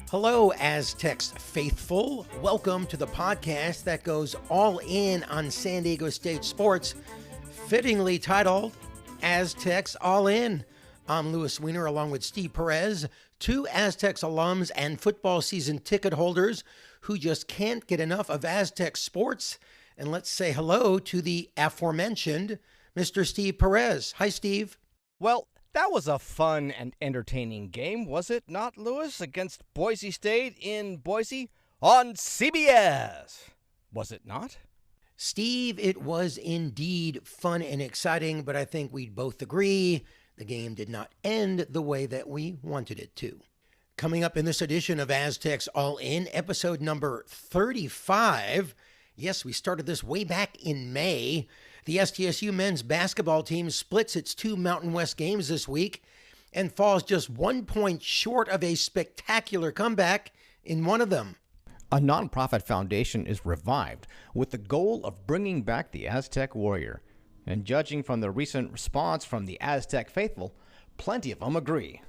Hello, Aztecs faithful. Welcome to the podcast that goes all in on San Diego State sports, fittingly titled Aztecs All In. I'm Weiner along with Steve Perez, two Aztecs alums and football season ticket holders who just can't get enough of Aztec sports. And let's say hello to the aforementioned Mr. Steve Perez. Hi, Steve. Well, that was a fun and entertaining game, was it not, Lewis, against Boise State in Boise on CBS? Was it not? Steve, it was indeed fun and exciting, but I think we'd both agree the game did not end the way that we wanted it to. Coming up in this edition of Aztecs All In, episode number 35. Yes, we started this way back in May. The SDSU men's basketball team splits its two Mountain West games this week and falls just 1 point short of a spectacular comeback in one of them. A nonprofit foundation is revived with the goal of bringing back the Aztec Warrior. And judging from the recent response from the Aztec faithful, plenty of them agree.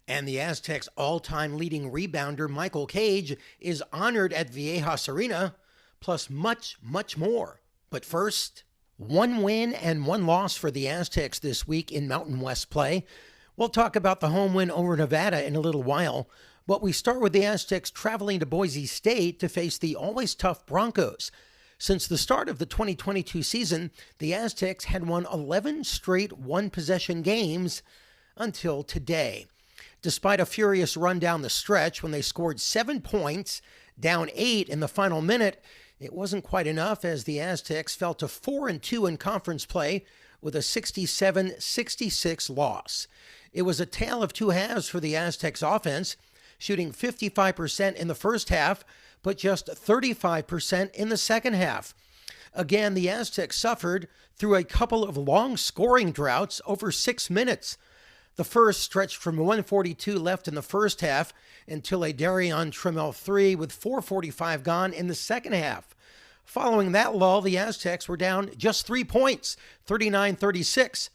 And the Aztecs' all-time leading rebounder, Michael Cage, is honored at Viejas Arena, plus much, much more. But first, one win and one loss for the Aztecs this week in Mountain West play. We'll talk about the home win over Nevada in a little while, but we start with the Aztecs traveling to Boise State to face the always tough Broncos. Since the start of the 2022 season, the Aztecs had won 11 straight one-possession games until today. Despite a furious run down the stretch when they scored 7 points, down 8 in the final minute, it wasn't quite enough as the Aztecs fell to 4-2 in conference play with a 67-66 loss. It was a tale of two halves for the Aztecs offense, shooting 55% in the first half, but just 35% in the second half. Again, the Aztecs suffered through a couple of long scoring droughts over 6 minutes. The first stretched from 1:42 left in the first half until a Darion Trammell 3 with 4:45 gone in the second half. Following that lull, the Aztecs were down just 3 points, 39-36.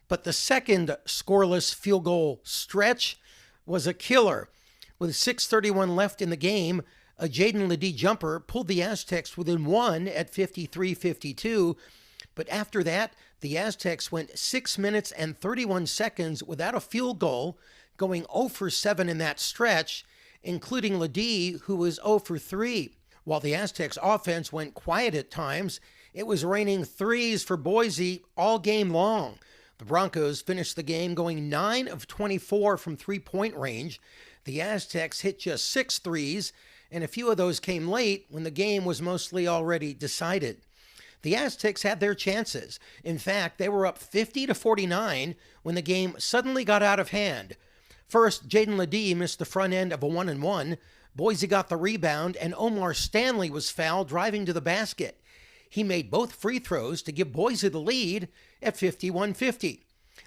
But the second scoreless field goal stretch was a killer. With 6:31 left in the game, a Jaden Ledee jumper pulled the Aztecs within one at 53-52. But after that, the Aztecs went 6 minutes and 31 seconds without a field goal, going 0 for 7 in that stretch, including Ledee, who was 0 for 3. While the Aztecs offense went quiet at times, it was raining threes for Boise all game long. The Broncos finished the game going 9 of 24 from three-point range. The Aztecs hit just 6 threes, and a few of those came late when the game was mostly already decided. The Aztecs had their chances. In fact, they were up 50-49 when the game suddenly got out of hand. First, Jaden Ledee missed the front end of a 1-and-1. Boise got the rebound, and Omar Stanley was fouled driving to the basket. He made both free throws to give Boise the lead at 51-50.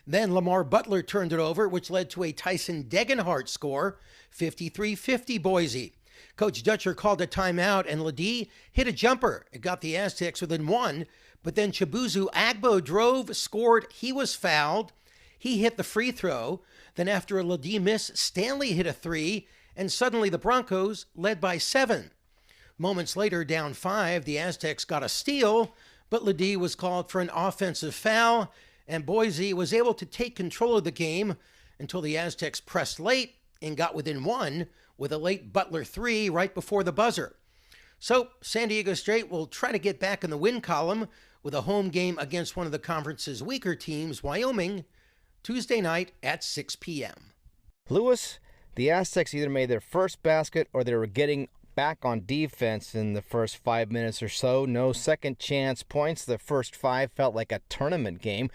Then Lamar Butler turned it over, which led to a Tyson Degenhart score, 53-50 Boise. Coach Dutcher called a timeout, and Ledee hit a jumper. It got the Aztecs within one, but then Chibuzo Agbo drove, scored, he was fouled. He hit the free throw. Then after a Ledee miss, Stanley hit a three, and suddenly the Broncos led by 7. Moments later, down 5, the Aztecs got a steal, but Ledee was called for an offensive foul, and Boise was able to take control of the game until the Aztecs pressed late and got within 1 with a late Butler 3 right before the buzzer. So San Diego State will try to get back in the win column with a home game against one of the conference's weaker teams, Wyoming, Tuesday night at 6 p.m. Lewis, the Aztecs either made their first basket or they were getting back on defense in the first 5 minutes or so. No second chance points. The first 5 felt like a tournament game.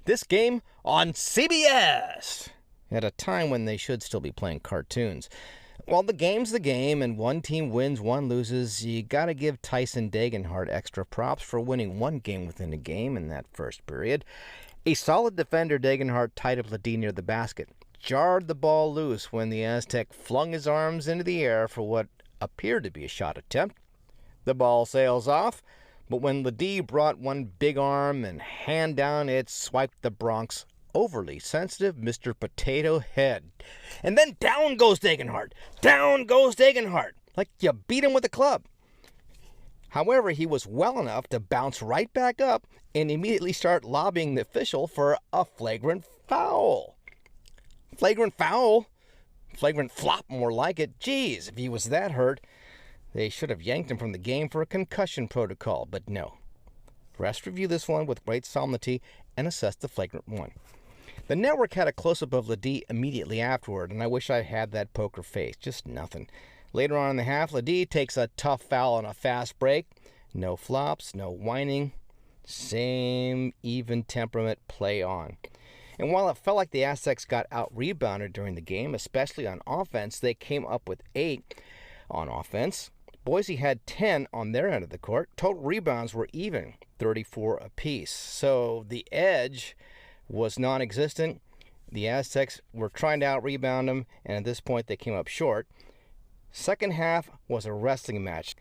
This game on CBS at a time when they should still be playing cartoons. Well, the game's the game, and one team wins, one loses. You got to give Tyson Degenhart extra props for winning one game within a game in that first period. A solid defender, Degenhart tied up Ledee near the basket, jarred the ball loose when the Aztec flung his arms into the air for what appeared to be a shot attempt. The ball sails off, but when Ledee brought one big arm and hand down, it swiped the Bronx overly sensitive Mr. Potato Head. And then down goes Degenhardt. Down goes Degenhardt. Like you beat him with a club. However, he was well enough to bounce right back up and immediately start lobbying the official for a flagrant foul. Flagrant foul? Flagrant flop, more like it. Geez, if he was that hurt, they should have yanked him from the game for a concussion protocol, but no. Refs review this one with great solemnity and assess the flagrant one. The network had a close-up of Ledee immediately afterward, and I wish I had that poker face. Just nothing. Later on in the half, Ledee takes a tough foul on a fast break. No flops, no whining. Same even temperament play on. And while it felt like the Aztecs got out-rebounded during the game, especially on offense, they came up with 8 on offense. Boise had 10 on their end of the court. Total rebounds were even, 34 apiece. So the edge was non-existent. The Aztecs were trying to out-rebound them, and at this point they came up short. Second half was a wrestling match.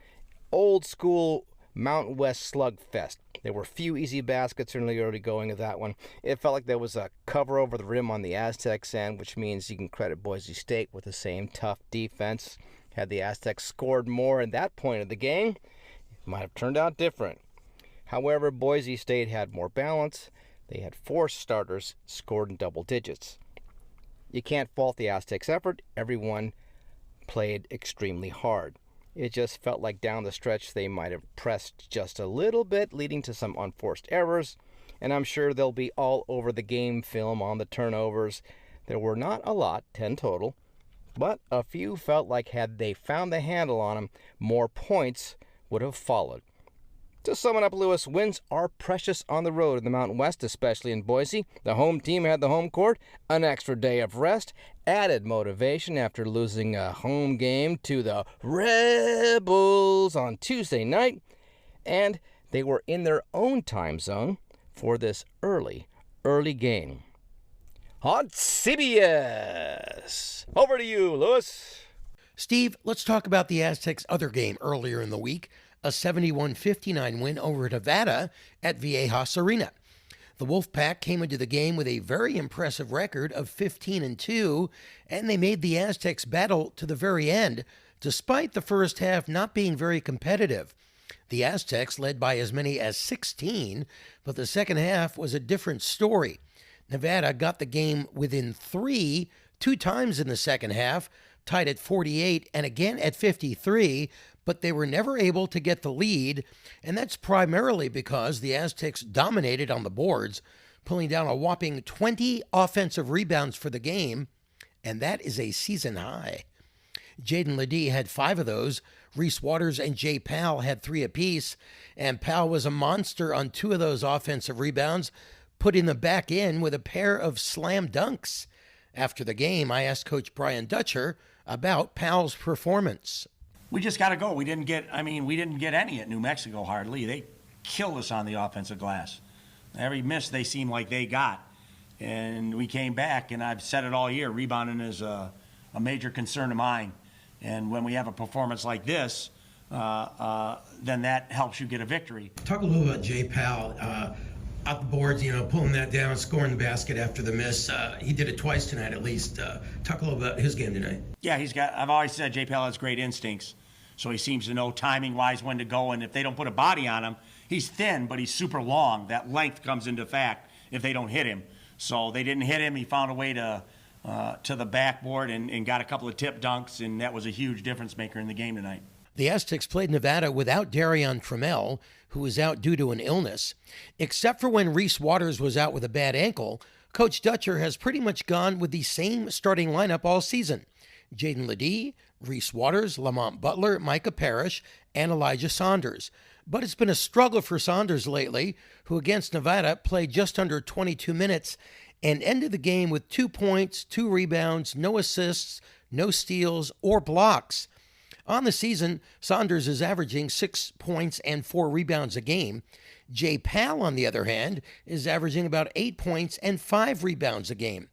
Old school Mountain West slugfest. There were few easy baskets in the early going of that one. It felt like there was a cover over the rim on the Aztecs end, which means you can credit Boise State with the same tough defense. Had the Aztecs scored more at that point of the game, it might have turned out different. However, Boise State had more balance. They had 4 starters scored in double digits. You can't fault the Aztecs' effort. Everyone played extremely hard. It just felt like down the stretch they might have pressed just a little bit, leading to some unforced errors, and I'm sure they'll be all over the game film on the turnovers. There were not a lot, 10 total, but a few felt like had they found the handle on them, more points would have followed. To sum it up, Lewis, wins are precious on the road in the Mountain West, especially in Boise. The home team had the home court, an extra day of rest, added motivation after losing a home game to the Rebels on Tuesday night, and they were in their own time zone for this early game. On CBS! Over to you, Lewis. Steve, let's talk about the Aztecs' other game earlier in the week, a 71-59 win over Nevada at Viejas Arena. The Wolfpack came into the game with a very impressive record of 15-2, and they made the Aztecs battle to the very end, despite the first half not being very competitive. The Aztecs led by as many as 16, but the second half was a different story. Nevada got the game within 3 2 times in the second half, tied at 48 and again at 53, but they were never able to get the lead, and that's primarily because the Aztecs dominated on the boards, pulling down a whopping 20 offensive rebounds for the game, and that is a season high. Jaden Ledee had 5 of those. Reese Waters and Jay Powell had 3 apiece, and Powell was a monster on 2 of those offensive rebounds, putting them back in with a pair of slam dunks. After the game, I asked Coach Brian Dutcher about Powell's performance. We just got to go. We didn't get any at New Mexico hardly. They killed us on the offensive glass. Every miss they seemed like they got. And we came back, and I've said it all year, rebounding is a major concern of mine. And when we have a performance like this, then that helps you get a victory. Talk a little about Jay Powell. Up the boards, pulling that down, scoring the basket after the miss. He did it twice tonight at least. Talk a little about his game tonight. Yeah, I've always said Jay Powell has great instincts. So he seems to know timing-wise when to go, and if they don't put a body on him, he's thin, but he's super long. That length comes into fact if they don't hit him. So they didn't hit him. He found a way to the backboard and got a couple of tip dunks, and that was a huge difference maker in the game tonight. The Aztecs played Nevada without Darion Trammell, who was out due to an illness. Except for when Reese Waters was out with a bad ankle, Coach Dutcher has pretty much gone with the same starting lineup all season. Jaden Ledee, Reese Waters, Lamont Butler, Micah Parrish, and Elijah Saunders. But it's been a struggle for Saunders lately, who against Nevada played just under 22 minutes and ended the game with 2 points, 2 rebounds, no assists, no steals, or blocks. On the season, Saunders is averaging 6 points and 4 rebounds a game. Jay Powell, on the other hand, is averaging about 8 points and 5 rebounds a game.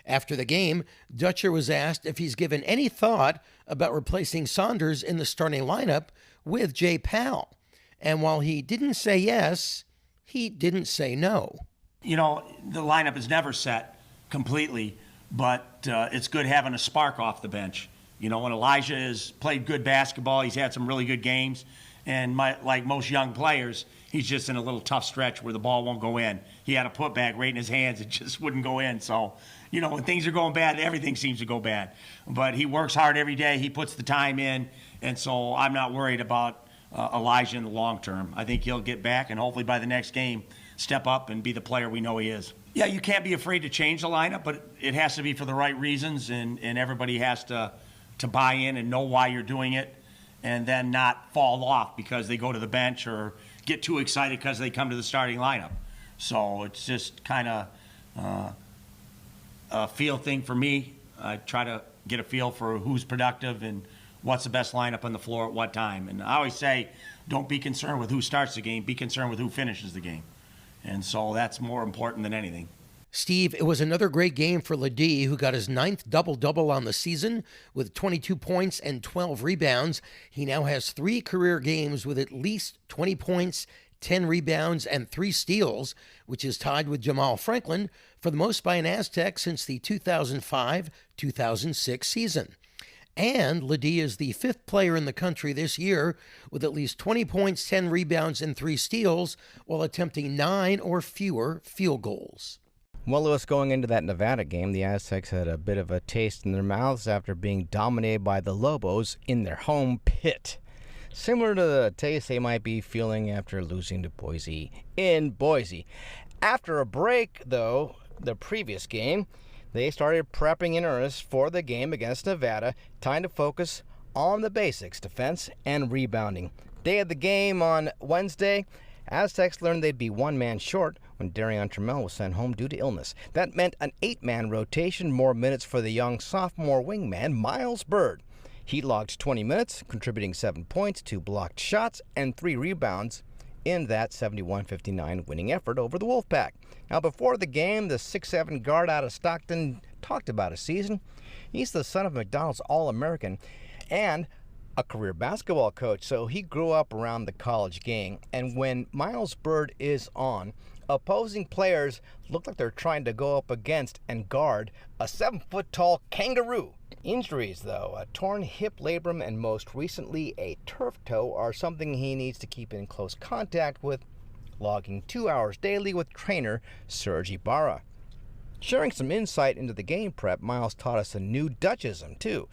After the game, Dutcher was asked if he's given any thought about replacing Saunders in the starting lineup with Jay Powell. And while he didn't say yes, he didn't say no. You know, the lineup is never set completely, but it's good having a spark off the bench. You know, when Elijah has played good basketball, he's had some really good games, and like most young players, he's just in a little tough stretch where the ball won't go in. He had a putback right in his hands, it just wouldn't go in. So, you know, when things are going bad, everything seems to go bad. But he works hard every day, he puts the time in, and so I'm not worried about Elijah in the long term. I think he'll get back, and hopefully by the next game, step up and be the player we know he is. Yeah, you can't be afraid to change the lineup, but it has to be for the right reasons, and everybody has to buy in and know why you're doing it, and then not fall off because they go to the bench or get too excited because they come to the starting lineup. So it's just kind of a feel thing for me. I try to get a feel for who's productive and what's the best lineup on the floor at what time. And I always say, don't be concerned with who starts the game, be concerned with who finishes the game. And so that's more important than anything. Steve, it was another great game for Ledee, who got his 9th double-double on the season with 22 points and 12 rebounds. He now has 3 career games with at least 20 points, 10 rebounds, and 3 steals, which is tied with Jamal Franklin for the most by an Aztec since the 2005-2006 season. And Ledee is the 5th player in the country this year with at least 20 points, 10 rebounds, and 3 steals while attempting 9 or fewer field goals. Well, Lewis, going into that Nevada game, the Aztecs had a bit of a taste in their mouths after being dominated by the Lobos in their home pit. Similar to the taste they might be feeling after losing to Boise in Boise. After a break, though, the previous game, they started prepping in earnest for the game against Nevada, time to focus on the basics, defense and rebounding. Day of the game on Wednesday, Aztecs learned they'd be one man short when Darion Trammell was sent home due to illness. That meant an 8-man rotation, more minutes for the young sophomore wingman, Miles Byrd. He logged 20 minutes, contributing 7 points, 2 blocked shots, and 3 rebounds in that 71-59 winning effort over the Wolfpack. Now, before the game, the 6'7 guard out of Stockton talked about his season. He's the son of McDonald's All-American and a career basketball coach, so he grew up around the college game. And when Miles Byrd is on, opposing players look like they're trying to go up against and guard a 7-foot-tall kangaroo. Injuries, though, a torn hip labrum and most recently a turf toe, are something he needs to keep in close contact with, logging 2 hours daily with trainer Serge Ibarra. Sharing some insight into the game prep, Miles taught us a new Dutchism, too.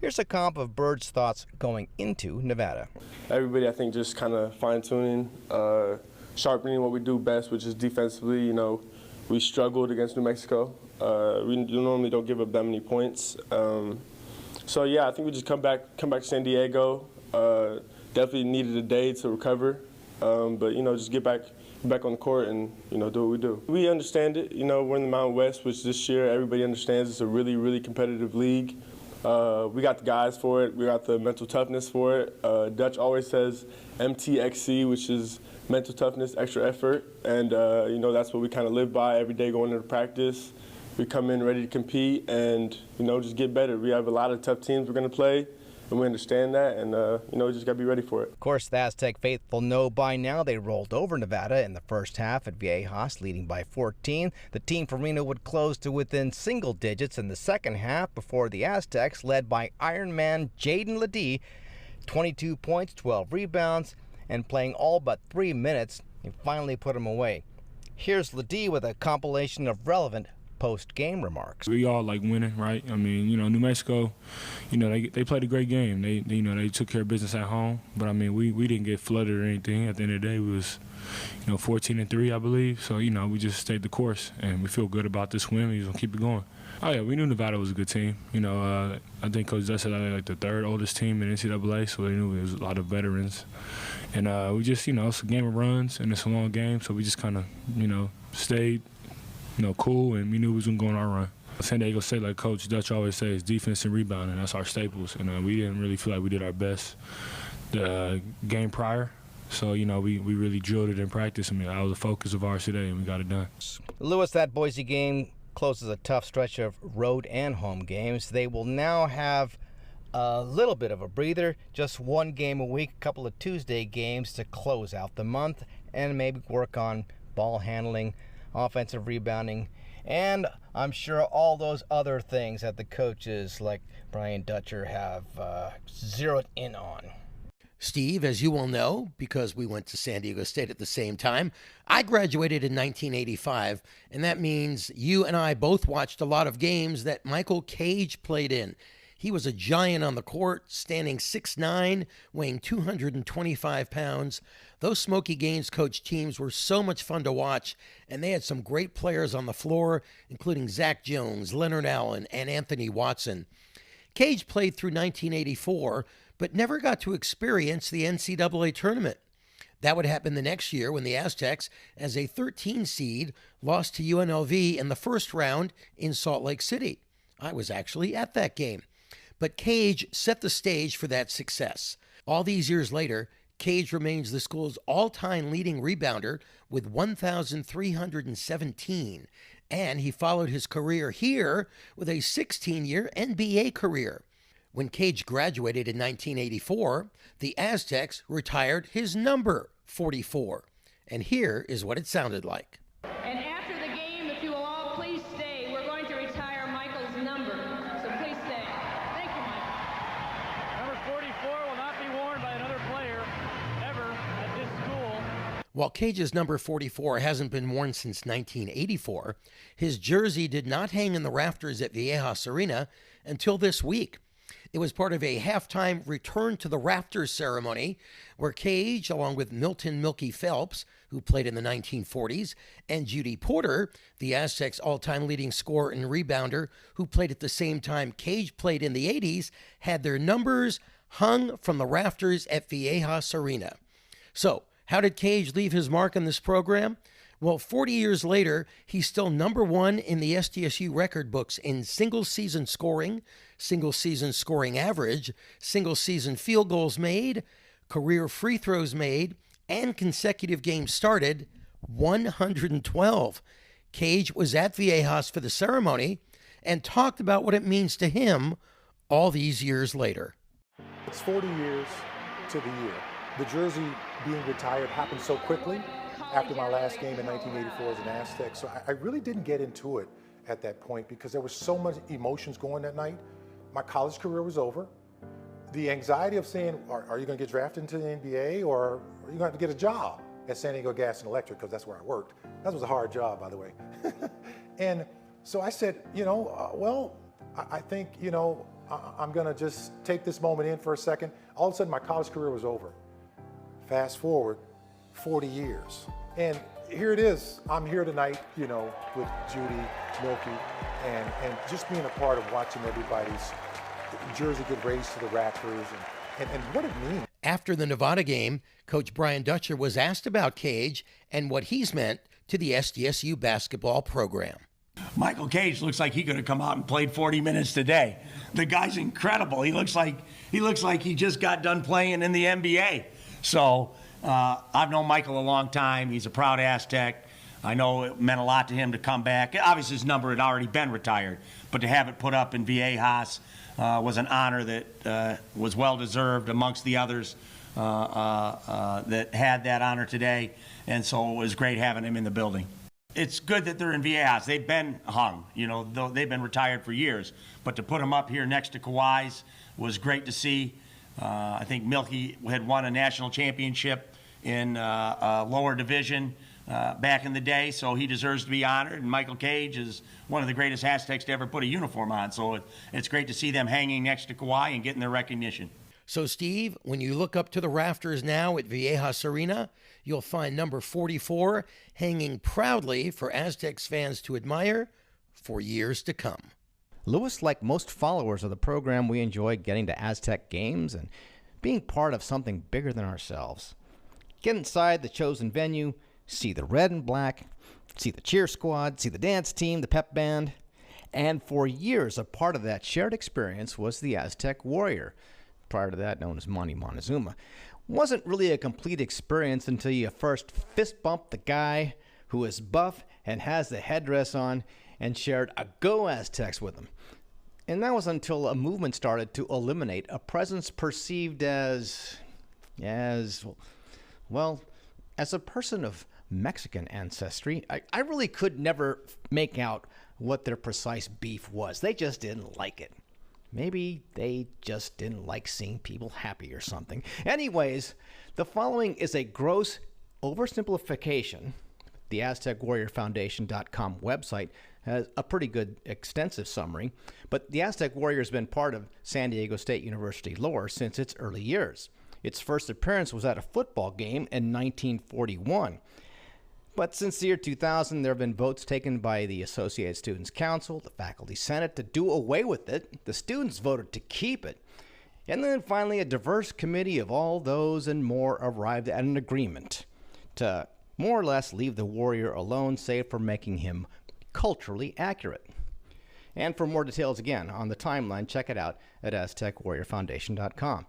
Here's a comp of Bird's thoughts going into Nevada. Everybody, I think, just kind of fine-tuning, sharpening what we do best, which is defensively. You know, we struggled against New Mexico. We normally don't give up that many points. So yeah, I think we just come back to San Diego. Definitely needed a day to recover, but you know, just get back on the court and do what we do. We understand it. You know, we're in the Mountain West, which this year everybody understands it's a really, really competitive league. We got the guys for it. We got the mental toughness for it. Dutch always says MTXC, which is mental toughness, extra effort, and that's what we kind of live by every day going into practice. We come in ready to compete and just get better. We have a lot of tough teams we're going to play, and we understand that, and we just got to be ready for it. Of course, the Aztec faithful know by now they rolled over Nevada in the first half at Viejas, leading by 14. The team from Reno would close to within single digits in the second half before the Aztecs, led by Ironman Jaden Ledee, 22 points, 12 rebounds, and playing all but 3 minutes, he finally put him away. Here's Ledee with a compilation of relevant post-game remarks. We all like winning, right? I mean, New Mexico, they played a great game. They took care of business at home, but I mean, we didn't get flooded or anything. At the end of the day, we was 14-3, I believe. So we just stayed the course, and we feel good about this win. We're gonna keep it going. Oh yeah, we knew Nevada was a good team. I think Coach Dutch said like the 3rd oldest team in NCAA, so they knew there was a lot of veterans. And we just, it's a game of runs and it's a long game, so we just kind of, stayed, cool, and we knew we was gonna go on our run. San Diego State, like Coach Dutch always says, defense and rebounding. That's our staples, and we didn't really feel like we did our best the game prior. So, we really drilled it in practice. I mean, that was the focus of ours today, and we got it done. Lewis, that Boise game closes a tough stretch of road and home games. They will now have a little bit of a breather, just one game a week, a couple of Tuesday games to close out the month, and maybe work on ball handling offensive rebounding, and I'm sure all those other things that the coaches like Brian Dutcher have zeroed in on. Steve, as you will know, because we went to San Diego State at the same time, I graduated in 1985, and that means you and I both watched a lot of games that Michael Cage played in. He was a giant on the court, standing 6'9", weighing 225 pounds. Those Smoky Gaines coach teams were so much fun to watch, and they had some great players on the floor, including Zach Jones, Leonard Allen, and Anthony Watson. Cage played through 1984, but never got to experience the NCAA tournament. That would happen the next year when the Aztecs, as a 13 seed, lost to UNLV in the first round in Salt Lake City. I was actually at that game. But Cage set the stage for that success. All these years later, Cage remains the school's all-time leading rebounder with 1,317, and he followed his career here with a 16-year NBA career. When Cage graduated in 1984, the Aztecs retired his number 44. And here is what it sounded like. And after the game, if you will all please stay, we're going to retire Michael's number. So please stay. Thank you, Michael. Number 44 will not be worn by another player ever at this school. While Cage's number 44 hasn't been worn since 1984, his jersey did not hang in the rafters at Viejas Arena until this week. It was part of a halftime return to the rafters ceremony where Cage, along with Milton Milky Phelps, who played in the 1940s, and Judy Porter, the Aztecs' all-time leading scorer and rebounder, who played at the same time Cage played in the 80s, had their numbers hung from the rafters at Viejas Arena. So, how did Cage leave his mark on this program? Well, 40 years later, he's still number one in the SDSU record books in single-season scoring average, single-season field goals made, career free throws made, and consecutive games started, 112. Cage was at Viejas for the ceremony and talked about what it means to him all these years later. It's 40 years to the year. The jersey being retired happened so quickly after my last game in 1984 as an Aztec. So I really didn't get into it at that point because there was so much emotions going that night. My college career was over. The anxiety of saying, are you going to get drafted into the NBA or are you going to have to get a job at San Diego Gas and Electric, because that's where I worked. That was a hard job, by the way. And so I said, I think, I'm going to just take this moment in for a second. All of a sudden, my college career was over. Fast forward 40 years. And here it is. I'm here tonight, with Judy, Milky, and just being a part of watching everybody's jersey get raised to the rafters and what it means. After the Nevada game, Coach Brian Dutcher was asked about Cage and what he's meant to the SDSU basketball program. Michael Cage looks like he could have come out and played 40 minutes today. The guy's incredible. He looks like he just got done playing in the NBA. So I've known Michael a long time. He's a proud Aztec. I know it meant a lot to him to come back. Obviously, his number had already been retired, but to have it put up in Viejas was an honor that was well-deserved amongst the others that had that honor today, and so it was great having him in the building. It's good that they're in Viejas. They've been hung, though they've been retired for years, but to put them up here next to Kawhi's was great to see. I think Milky had won a national championship in lower division back in the day, so he deserves to be honored. And Michael Cage is one of the greatest Aztecs to ever put a uniform on, so it's great to see them hanging next to Kawhi and getting their recognition. So, Steve, when you look up to the rafters now at Viejas Arena, you'll find number 44 hanging proudly for Aztecs fans to admire for years to come. Lewis, like most followers of the program, we enjoy getting to Aztec games and being part of something bigger than ourselves. Get inside the chosen venue, see the red and black, see the cheer squad, see the dance team, the pep band. And for years, a part of that shared experience was the Aztec Warrior, prior to that known as Monty Montezuma. Wasn't really a complete experience until you first fist bumped the guy who is buff and has the headdress on and shared a Go Aztecs with him. And that was until a movement started to eliminate a presence perceived as a person of Mexican ancestry. I really could never make out what their precise beef was. They just didn't like it. Maybe they just didn't like seeing people happy or something. Anyways, the following is a gross oversimplification. The AztecWarriorFoundation.com website has a pretty good extensive summary, but the Aztec Warrior has been part of San Diego State University lore since its early years. Its first appearance was at a football game in 1941. But since the year 2000, there have been votes taken by the Associated Students Council, the Faculty Senate, to do away with it. The students voted to keep it. And then finally, a diverse committee of all those and more arrived at an agreement to more or less leave the Warrior alone, save for making him culturally accurate. And for more details, again, on the timeline, check it out at AztecWarriorFoundation.com.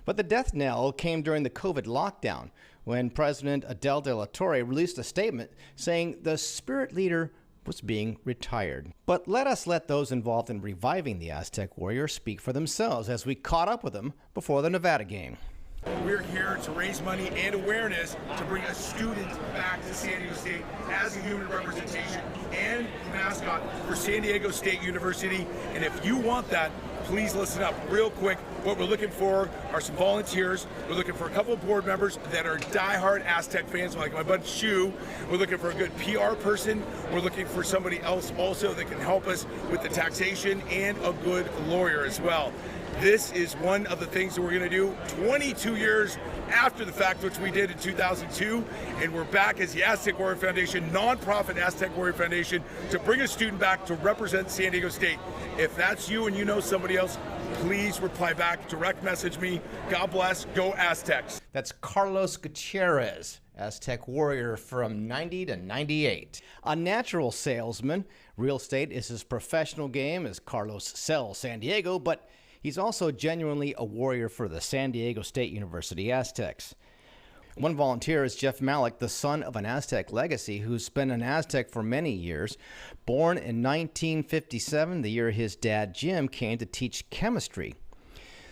But the death knell came during the COVID lockdown, when President Adele de la Torre released a statement saying the spirit leader was being retired. But let those involved in reviving the Aztec Warrior speak for themselves as we caught up with them before the Nevada game. We're here to raise money and awareness to bring a student back to San Diego State as a human representation and mascot for San Diego State University. And if you want that, please listen up real quick. What we're looking for are some volunteers. We're looking for a couple of board members that are diehard Aztec fans, like my buddy Shu. We're looking for a good PR person. We're looking for somebody else also that can help us with the taxation, and a good lawyer as well. This is one of the things that we're going to do 22 years after the fact, which we did in 2002, and we're back as the Aztec Warrior Foundation, nonprofit Aztec Warrior Foundation, to bring a student back to represent San Diego State. If that's you and you know somebody else, please reply back, direct message me. God bless, go Aztecs. That's Carlos Gutierrez, Aztec Warrior from 90 to 98. A natural salesman, real estate is his professional game as Carlos sells San Diego, but he's also genuinely a warrior for the San Diego State University Aztecs. One volunteer is Jeff Malik, the son of an Aztec legacy who's been an Aztec for many years. Born in 1957, the year his dad Jim came to teach chemistry.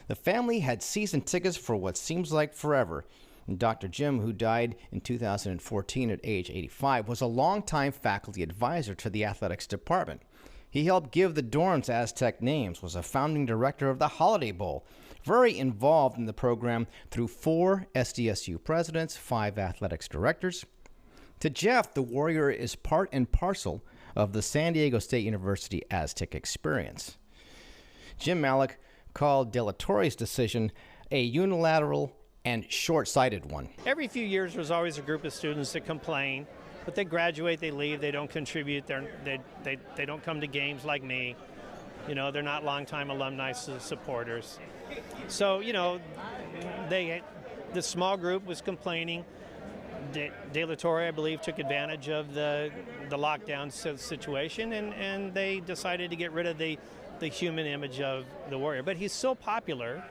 The family had season tickets for what seems like forever. And Dr. Jim, who died in 2014 at age 85, was a longtime faculty advisor to the athletics department. He helped give the dorms Aztec names, was a founding director of the Holiday Bowl, very involved in the program through 4 SDSU presidents, 5 athletics directors. To Jeff, the Warrior is part and parcel of the San Diego State University Aztec experience. Jim Malik called De La Torre's decision a unilateral and short-sighted one. Every few years there's always a group of students that complain, but they graduate, they leave, they don't contribute, they don't come to games like me. You know, they're not longtime alumni supporters. So, you know, the small group was complaining. De La Torre, I believe, took advantage of the lockdown situation, and they decided to get rid of the human image of the Warrior. But he's so popular,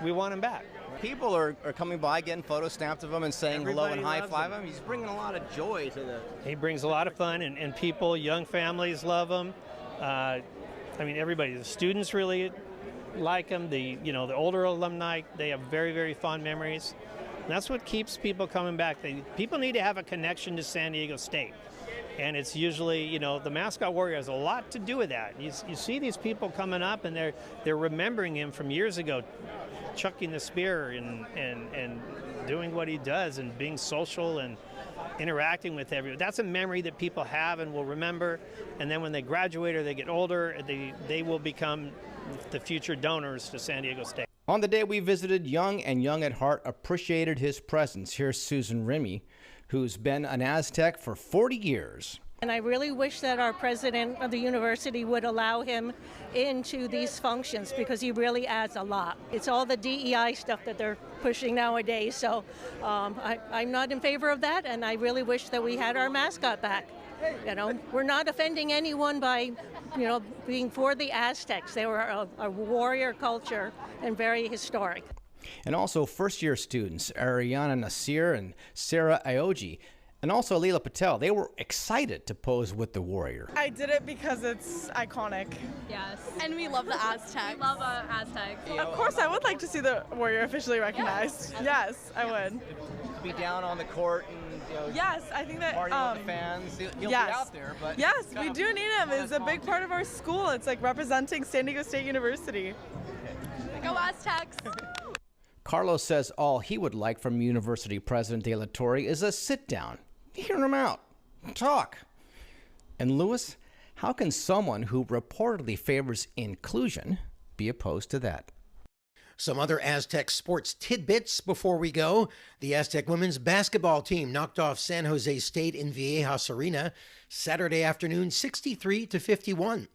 we want him back. People are coming by, getting photo snaps of him and saying hello and high-five him. He's bringing a lot of joy to the... He brings a lot of fun, and people, young families love him. I mean, everybody, the students really like him. The older alumni, they have very, very fond memories. And that's what keeps people coming back. People need to have a connection to San Diego State. And it's usually, the mascot warrior has a lot to do with that. You see these people coming up, and they're remembering him from years ago, chucking the spear and doing what he does and being social and interacting with everyone. That's a memory that people have and will remember. And then when they graduate or they get older, they will become the future donors to San Diego State. On the day we visited, Young and Young at Heart appreciated his presence. Here's Susan Remy, who's been an Aztec for 40 years. And I really wish that our president of the university would allow him into these functions, because he really adds a lot. It's all the DEI stuff that they're pushing nowadays, so I'm not in favor of that, and I really wish that we had our mascot back. We're not offending anyone by, being for the Aztecs. They were a warrior culture and very historic. And also first-year students, Ariana Nasir and Sarah Ioji, and also Leela Patel, they were excited to pose with the Warrior. I did it because it's iconic. Yes. And we love the Aztecs. We love Aztecs. Of course, I would like to see the Warrior officially recognized. Yes, I would. be down on the court and Yes, I think that partying with the fans. You'll yes. be out there, but yes, we do need him. It's a big part of our school. It's like representing San Diego State University. Go Aztecs! Carlos says all he would like from University President De La Torre is a sit down, hear him out, talk. And Lewis, how can someone who reportedly favors inclusion be opposed to that? Some other Aztec sports tidbits before we go. The Aztec women's basketball team knocked off San Jose State in Viejas Arena Saturday afternoon 63-51.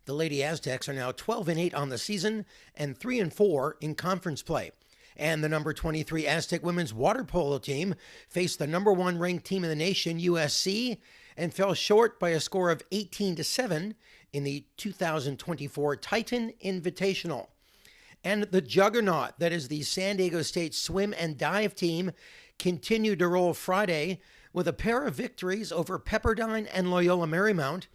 The Lady Aztecs are now 12-8 on the season and 3-4 in conference play. And the number 23 Aztec women's water polo team faced the number 1 ranked team in the nation, USC, and fell short by a score of 18-7 in the 2024 Titan Invitational. And the juggernaut that is the San Diego State swim and dive team continued to roll Friday with a pair of victories over Pepperdine and Loyola Marymount,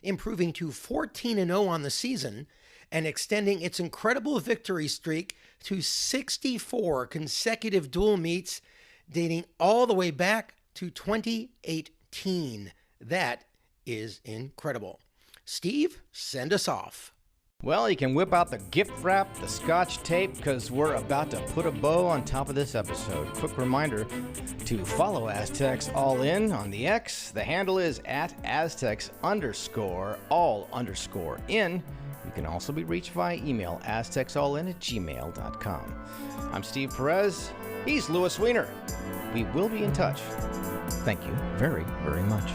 improving to 14-0 on the season and extending its incredible victory streak to 64 consecutive dual meets dating all the way back to 2018. That is incredible. Steve, send us off. Well, you can whip out the gift wrap, the scotch tape, because we're about to put a bow on top of this episode. Quick reminder to follow Aztecs All In on the X. The handle is @Aztecs_all_in. You can also be reached via email, aztecsallin@gmail.com. I'm Steve Perez. He's Louis Weiner. We will be in touch. Thank you very, very much.